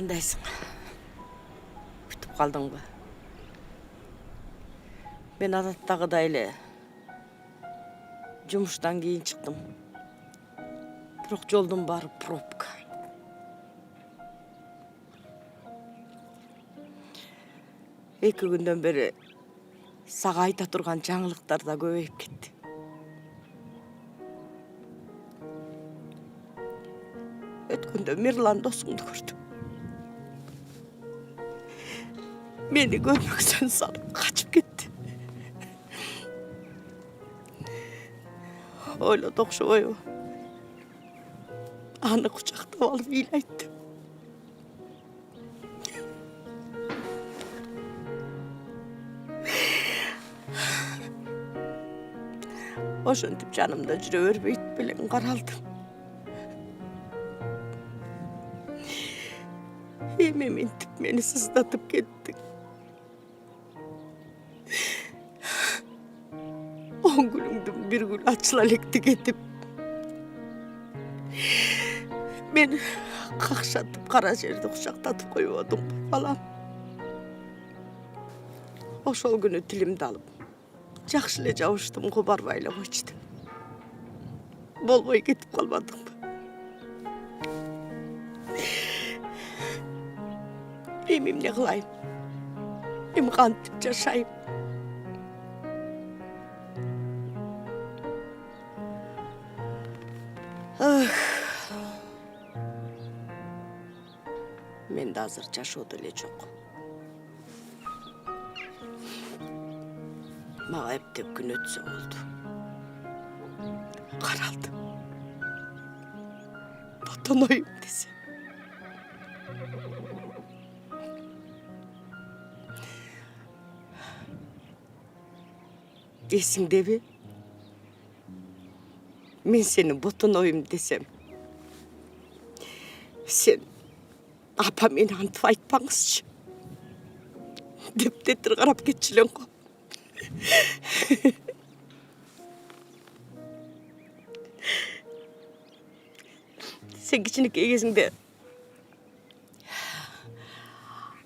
Qandayсың? Күтіп қалдың ба? Мен адаттағыдай эле жұмыштан кейін шықтым. Бирок жолдун баары пробка. Эки күндөн бери сага айта турган жаңылыктар да көбөйүп кетти. Өткөндө Мирлан досуңду көрдүм. Мени көрмөксөн салып качып кетти. Ойлоду окшобойбу? Аны кучактап алып ыйлайтты. Ошентип жанымда жүрө бербейт белең каралдым. Эми минтип мени сыздатып кетти. 10 күнүңдүн бир күнү ачыла электи кетип. Мен какшатып кара жерди кучактатып койбодум, балам. Ошол күнү тилимди алып, жакшы эле жабыштым го, барбай эле койчу. Болбой кетип калбадыңбы? Эми эмне кылайын? Эми кантип жашайм? Менде азыр жашоо деле жок. Мага эптеп күн өтсө болду. Каралдым. Ботоноюм десем. Эсиңдеби? Мен сени ботоноюм десем. Сен апа мени антип айтпаңызчы деп тетир карап кетчү элең го. Сен кичинекей кезиңде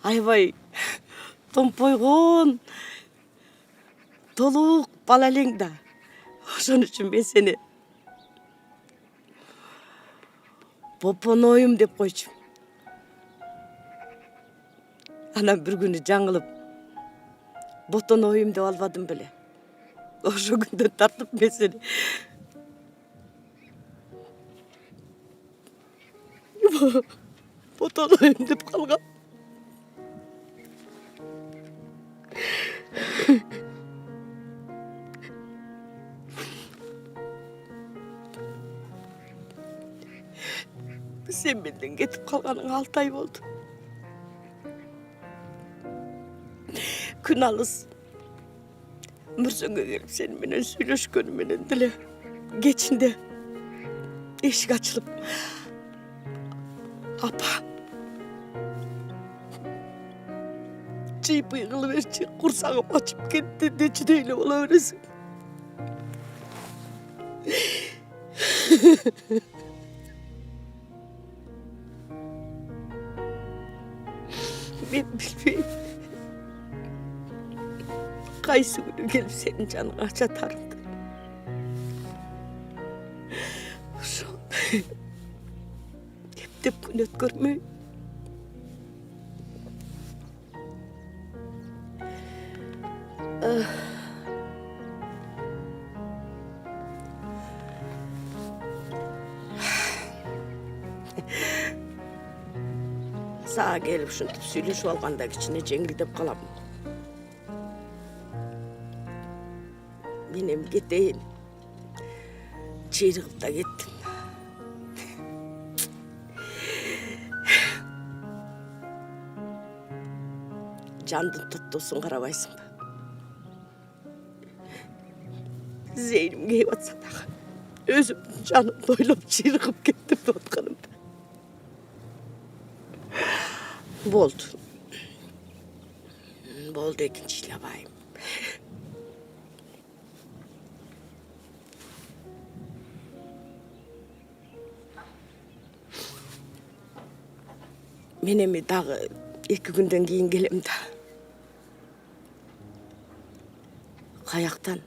аябай томпойгон, толук бала элең да. Ошон үчүн мен сени Бопоноюм деп койчумун. Анан бир күнү жаңылып Ботоноюм деп албадым беле. Ошо күндөн тартып мен сени Ботоноюм деп калгам. Sen menden ketip kalgaның 6 ай болду. Күн алыс Мүрсөнгө келип сени менен сүйлөшкөнүм менен деле кечинде эшик ачылып, апа чыйпый кылып берчи, курсагым ачып кетти дечидей эле боло бересиң. Men bilbeyim. Kaysı günü gelip senin canını açatarım. Şu hep gün ötkürmüyor. Sağa gelip şuntip süйлөшүп алганда кичине жеңилдеп калам. Мен эми кетейин. Чыйрыгып да кеттим. Жандын тоттосун карабайсыңбы? Зейним кейип атса дагы өзүмдүн жанымды ойлоп чыйрыгып кеттим деп атканымда. Болду. Болду, экинчи ыйлабайм. Мен эми дагы 2 күндөн кийин келем да. Каяктан?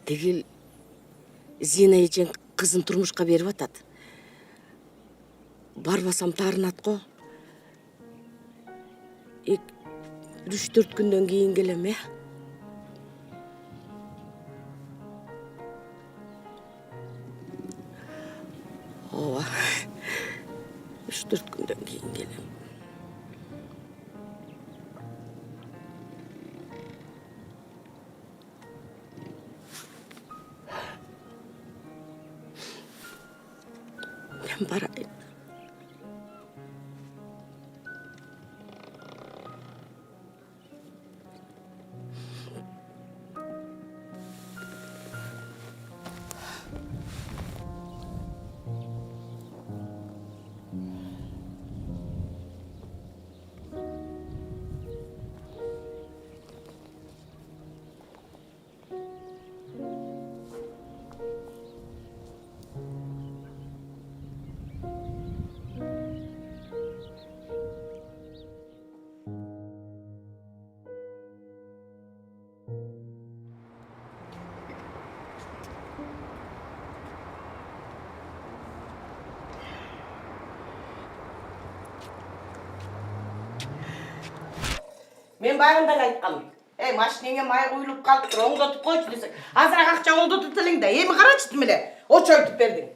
Тигил Зина эжең кызын турмушка берип атат. Барбасам таарынат го. 3-4 күндөн кийин келем, Ооба. 3-4 күндөн кийин келем. Мен барайын. Мен баягында айткам. Машинеңе май куюлуп калыптыр, оңдотуп койчу десең. Азыраак акча оңдотуп элең да. Эми карачы тим эле. Очойтуп бердиң.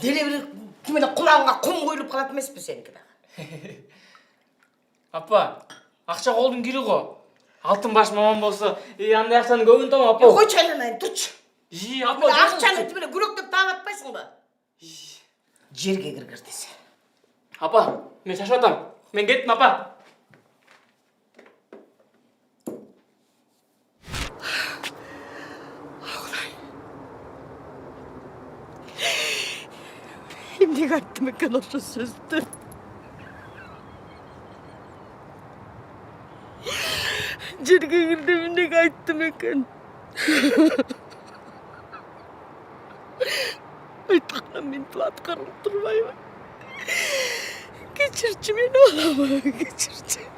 Деле бир ким эле кулагыңа кум куюлуп калат эмеспи сеники дагы. Апа, акча колдун кири го. Алтын баш мамам болсо, андай акчанын көбүн табам, апа. Койчу айланайын, турчу. Апа, акчаны тим эле күрөктөп таап атпайсыңбы? Жерге киргир десе. Апа, мен шашып атам. Мен кеттим, апа. Эмнеге айттым экен ошо сөздү? Жерге кир деп эмнеге айттым экен? Айтканга мынтип аткарылып турбайбы? Кечирчи мени, балам, кечирчи.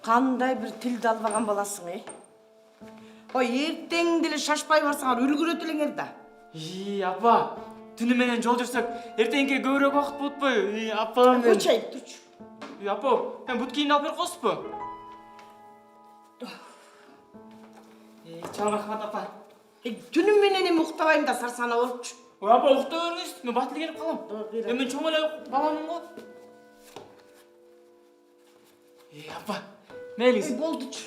Кандай бир тилди албаган баласың, Ой, эртең деле шашпай барсаңар үлгүрөт элеңер да. Апа, түнү менен жол жүрсөк, эртеңке көбүрөөк убакыт болуп атпайбы? Апа, мен... Койчу, турчу. Апа, мен бут кийимди алып берип коесузбу? Чоң рахмат, апа. Түнү менен эми уктабайм да сарсана болупчу. Апа, укта бериңиз. Мен батыл келип калам. Мен чоң эле баламын го. Апа, мейлиңиз. Болдучу.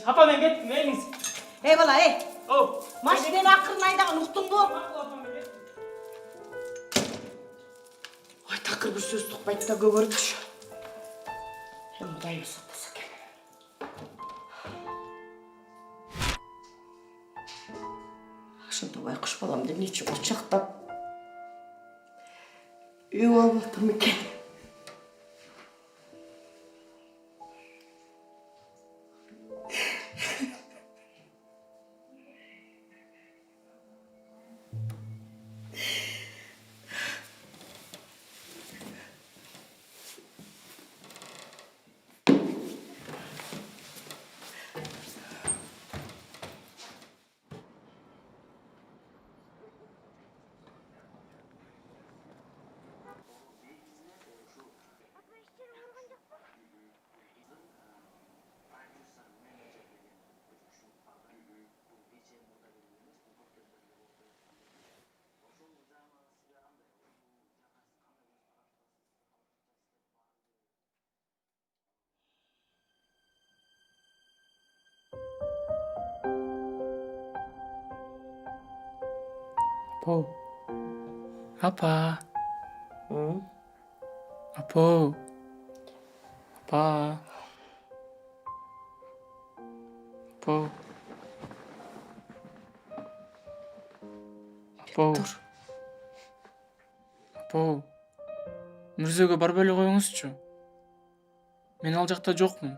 Апа, мен кеттим, мейлиңиз. Бала, Оу. машинени акырын айдаган уктуңбу? Ой, такыр бир сөз тукпайт да көгөрчү. Мындай эсептесе экен. Ошондо байкуш баламды эмне үчүн кучактап үйгө алып атам экен? Апа. Апа. Hı? Апа. Апа. Апа. Апа. Dur. Апа. Мүрзөгө барбай эле коюңузчу. Мен ал жакта жокмун.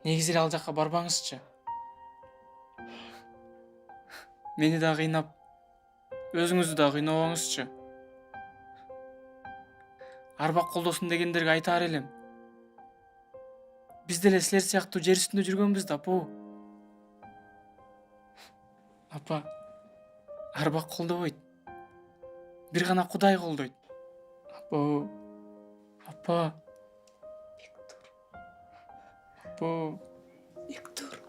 Негизи эле ал жакка барбаңызчы. Мени да кыйнап, өзүңүздү да кыйнабаңызчы. Арбак колдосун дегендерге айтаар элем. Биз деле силер сыяктуу жер үстүндө жүргөнбүз да, апа. Апа, арбак колдобойт. Бир гана Кудай колдойт. Апа. Апа. Апа. Виктор.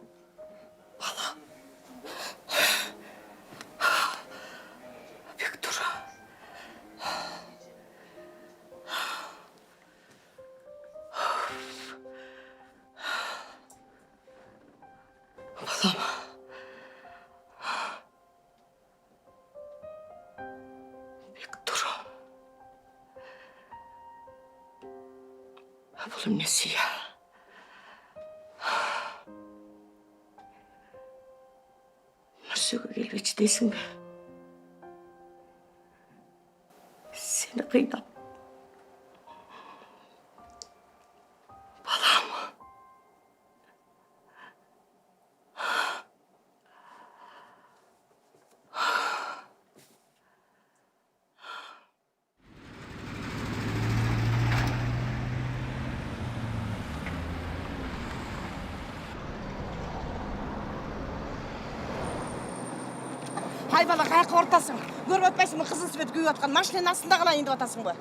Виктор. Виктор. Бұл несі я? Мүрзөгө келбечи дейсің бе? Сені қинап. Балам. Hay bala, қаяққа ортасың? Көріп өтпейсің бі қызыл свет күйіп атқан машинаның астында қалай ендіп атасың бі?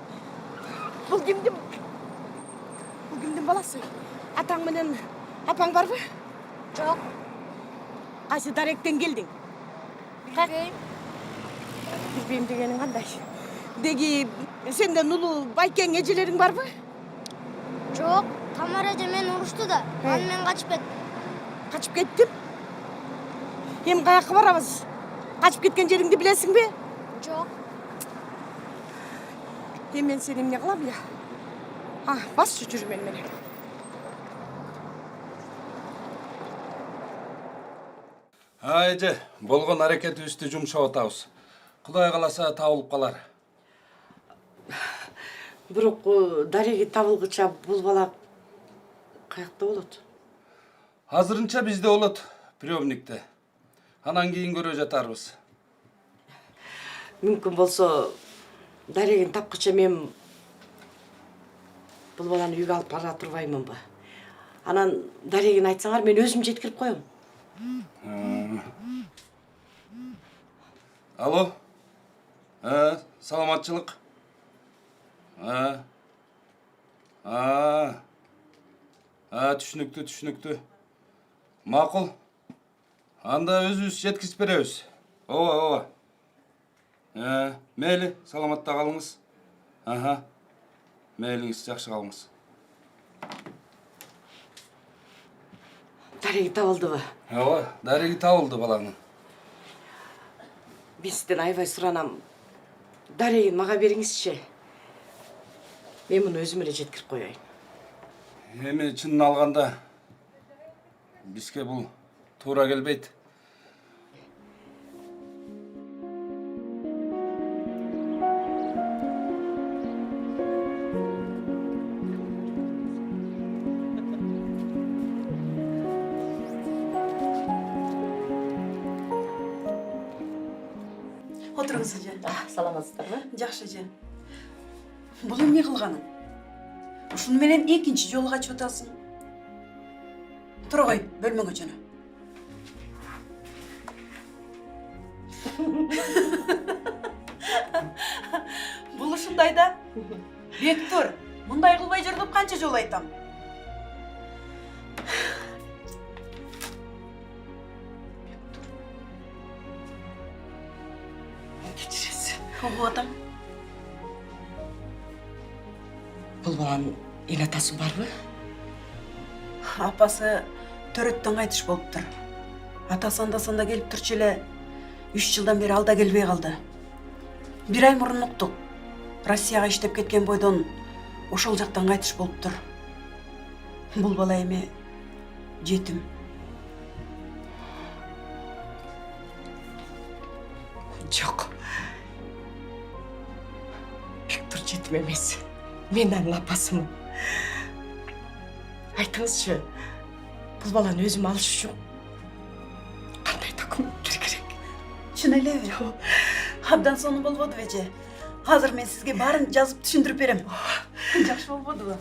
Бұл кімдің баласы? Атаң менен апаң бар бі? Жоқ, Қайсы даректен келдің? білбейм. Білбейм дегенің қандай? Деги, сенден ұлы байкең ежелерің бар бі? Жоқ, Тамара эже мени урушту да, анан мен качып кеттим. Қачып кеттім? Ем қаяққа барабыз? Қачып кеткен жеріңді білесің бе? Жоқ, Мен сені не қылам я? Бас жүр менен. Эже, болгон аракетибизди жумшап атабыз. Кудай кааласа табылып калар. Бирок дареги табылгыча бул бала каякта болот? Азырынча бизде болот, приемникте. Анан кийин көрө жатарбыз. Мүмкүн болсо дарегин тапкыча мен бул баланы үйгө алып бара турбаймынбы? Анан дарегин айтсаңар мен өзүм жеткирип коем. Алло? Саламатчылык? Түшүнүктүү. Макул. Анда өзүбүз жеткизип беребиз. Ооба. Мейли, саламатта калыңыз. Мейлиңиз жакшы калыңыз. Дареги табылдыбы? Ооба, дареги табылды баланын. Бизден аябай суранам. Дарегин мага бериңизчи. Мен муну өзүм эле жеткирип коеюн. Эми чынын алганда бизге бул туура келбейт. Отырыңыз эже. Саламатсыздарбы? Жакшы эже. Бул эмне кылганың? Ушуну менен экинчи жолу качып атасың. Тура кой, бөлмөгө жөнө. Бул ушундай да. Бектур, мындай кылбай жүр деп канча жолу айтам. Ого атам. Бул баланын эл атасы барбы? Апасы төрөттөн кайтыш болуптур. Атасы анда-санда келип турчу эле. 3 жылдан бeri алда келбей қалды. 1 ай мұрын ұқтық. Россияға іштеп кеткен бойдон ошол жақтан қайтыш болып тұр. Бұл бала еме жетім. Жоқ. Виктор жетім емес. Мен анын апасымын. Айтыңызшы, бұл баланы өзім алыш үшін қандай документтер керек? Шын элеби? Абдан соны болбоду эже. Азыр мен сизге барын жазып түшүндүрүп берем. Жакшы болбодубу?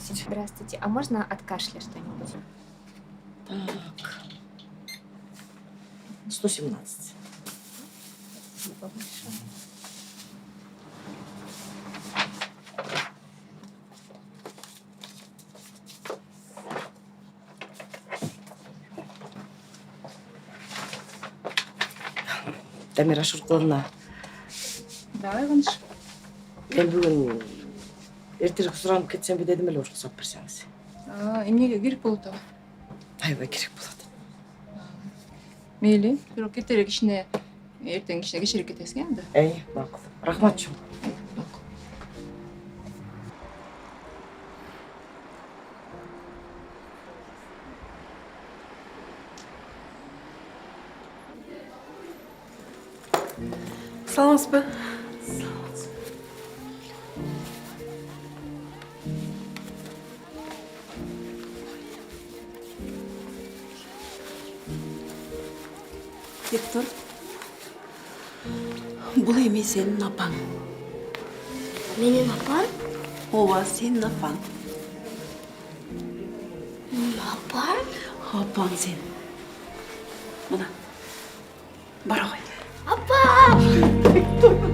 Здравствуйте. А можно от кашля что-нибудь? Так. 117. Спасибо большое. Дамира Шуркуловна, Да, Иваныч. мен бүгін ертерек сұранып кетсем бе дедім эле, уруксат берсеңиз. Эмнеге керек болот ага? Аябай керек болот. Мейли, бирок эртерээк ишине, эртең ишине кечирээк кетесиң энди. Макул. Рахмат чоң. Саламатсызбы? Виктор, бұл эми сенин апаң. Менин апам? Ооба, сенин апаң. Менин апам? Апаң сен. Мына, бара ғой. Апам!